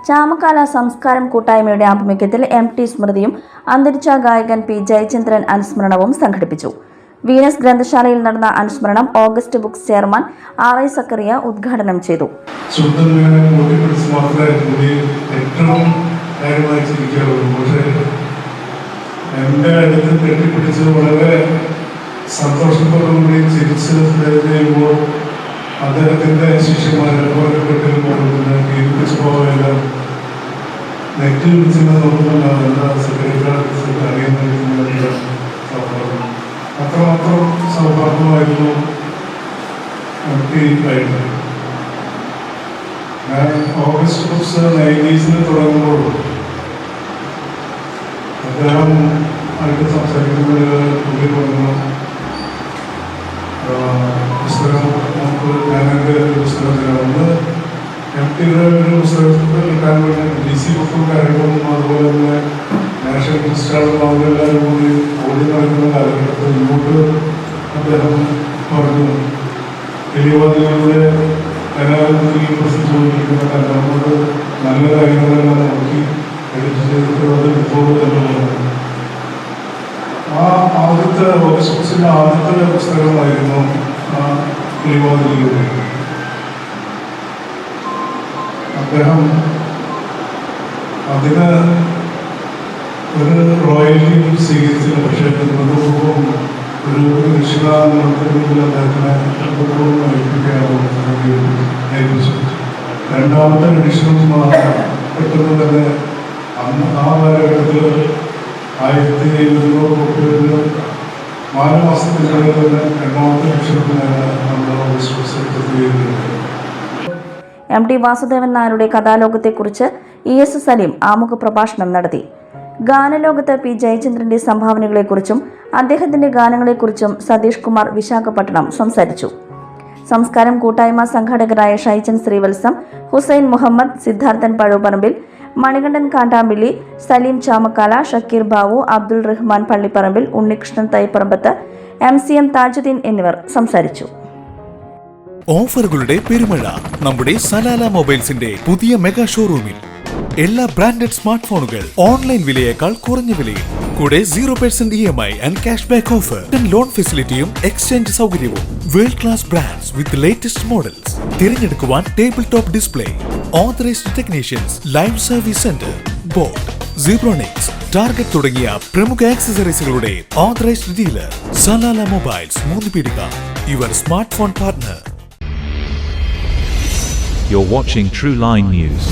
ചാമക്കാല സംസ്കാരം കൂട്ടായ്മയുടെ ആഭിമുഖ്യത്തിൽ എം.ടി. സ്മൃതിയും അന്തരിച്ച ഗായകൻ പി. ജയചന്ദ്രൻ അനുസ്മരണവും സംഘടിപ്പിച്ചു. വീനസ് ഗ്രന്ഥശാലയിൽ നടന്ന അനുസ്മരണം August books chairman R.I. Zacharia ഉദ്ഘാടനം ചെയ്തു. അദ്ദേഹത്തിൻ്റെ ശിഷ്യന്മാരെ നെറ്റിൽ വിളിച്ചെന്ന് നോക്കുന്നുണ്ടാവുന്ന അറിയുന്ന അത്രമാത്രം സൗഹാർദ്ദമായിരുന്നു ആയിട്ട്. ഞാൻ ഓഗസ്റ്റ് ബുക്സ് 90s തുടങ്ങുമ്പോൾ അദ്ദേഹം ആയിട്ട് സംസാരിക്കുന്നത് പുള്ളി പറഞ്ഞു, പുസ്തകം നമുക്ക് ഞാനെൻ്റെ പുസ്തകത്തിലാണ് ഒന്ന് എം.ടിയുടെ ഒരു പുസ്തകത്തിൽ കിട്ടാൻ വേണ്ടി DC ബുക്കും കാര്യങ്ങളും അതുപോലെ തന്നെ നാഷണൽ ക്രിസ്റ്റാളും അവരെല്ലാവരും കൂടി ഓടി നടക്കുന്ന കാലഘട്ടത്തിൽ ഇങ്ങോട്ട് അദ്ദേഹം പറഞ്ഞു, എളിവാദികളുടെ കലാലയത്തിൽ പ്രസിദ്ധീകരിക്കുന്ന കലാമോട് നല്ല കാര്യങ്ങളെല്ലാം നോക്കി എഡിറ്റ് ചെയ്തിട്ട് അത് ഇപ്പോൾ തന്നെ ആ ആദ്യത്തെ ഓഗസ്റ്റ് ബുക്സിൻ്റെ ആദ്യത്തെ പുസ്തകമായിരുന്നു ആ എളിവാദികളുടെ. അദ്ദേഹം അതിന് ഒരു റോയൽറ്റിയും സ്വീകരിച്ചില്ല. പക്ഷേ മൃദുപൂർവ്വം ഒരു രക്ഷിതാന്തരത്തിൽ അദ്ദേഹത്തിനെ മൃദുപൂർവ്വം ഏൽപ്പിച്ചു. രണ്ടാമത്തെ എഡിഷനും പെട്ടെന്ന് തന്നെ അന്ന് ആ കാലഘട്ടത്തിൽ 1700 കോപ്പികളിൽ 4 മാസത്തിനുള്ളിൽ തന്നെ രണ്ടാമത്തെ എഡിഷനിലാണ് നമ്മൾ പ്രസിദ്ധീകരിക്കുന്നത്. M.T. വാസുദേവൻ നായരുടെ കഥാലോകത്തെക്കുറിച്ച് E.S. സലീം ആമുഖ പ്രഭാഷണം നടത്തി. ഗാനലോകത്ത് പി. ജയചന്ദ്രന്റെ സംഭാവനകളെക്കുറിച്ചും അദ്ദേഹത്തിന്റെ ഗാനങ്ങളെക്കുറിച്ചും സതീഷ് കുമാർ വിശാഖപട്ടണം സംസാരിച്ചു. സംസ്കാരം കൂട്ടായ്മ സംഘാടകരായ ഷൈജൻ ശ്രീവത്സം, ഹുസൈൻ മുഹമ്മദ്, സിദ്ധാർത്ഥൻ പഴുപറമ്പിൽ, മണികണ്ഠൻ കാട്ടാമ്പിള്ളി, സലീം ചാമക്കാല, ഷക്കീർ ബാവു, അബ്ദുൾ റഹ്മാൻ പള്ളിപ്പറമ്പിൽ, ഉണ്ണികൃഷ്ണൻ തൈപ്പറമ്പത്ത്, MCM താജുദ്ദീൻ എന്നിവർ സംസാരിച്ചു. ഓഫറുകളുടെ പെരുമഴ നമ്മുടെ സലാല മൊബൈൽസിന്റെ പുതിയ മെഗാ ഷോറൂമിൽ. എല്ലാ ബ്രാൻഡഡ് സ്മാർട്ട് ഫോണുകൾ ഓൺലൈൻ വിലയേക്കാൾ കുറഞ്ഞ വിലയിൽ, കൂടെ 0% EMI and cash back offer, loan ഫെസിലിറ്റിയും എക്സ്ചേഞ്ച് സൗകര്യവും. World class brands with latest models തിരഞ്ഞെടുക്കുവാൻ table top display, authorised technicians, live service centre, boat, zebronics, target തുടങ്ങിയ പ്രമുഖ ആക്സസറീസുകളുടെ authorised dealer. Salala mobiles, Moonnupeedika, your smart phone partner. You're watching True Line News.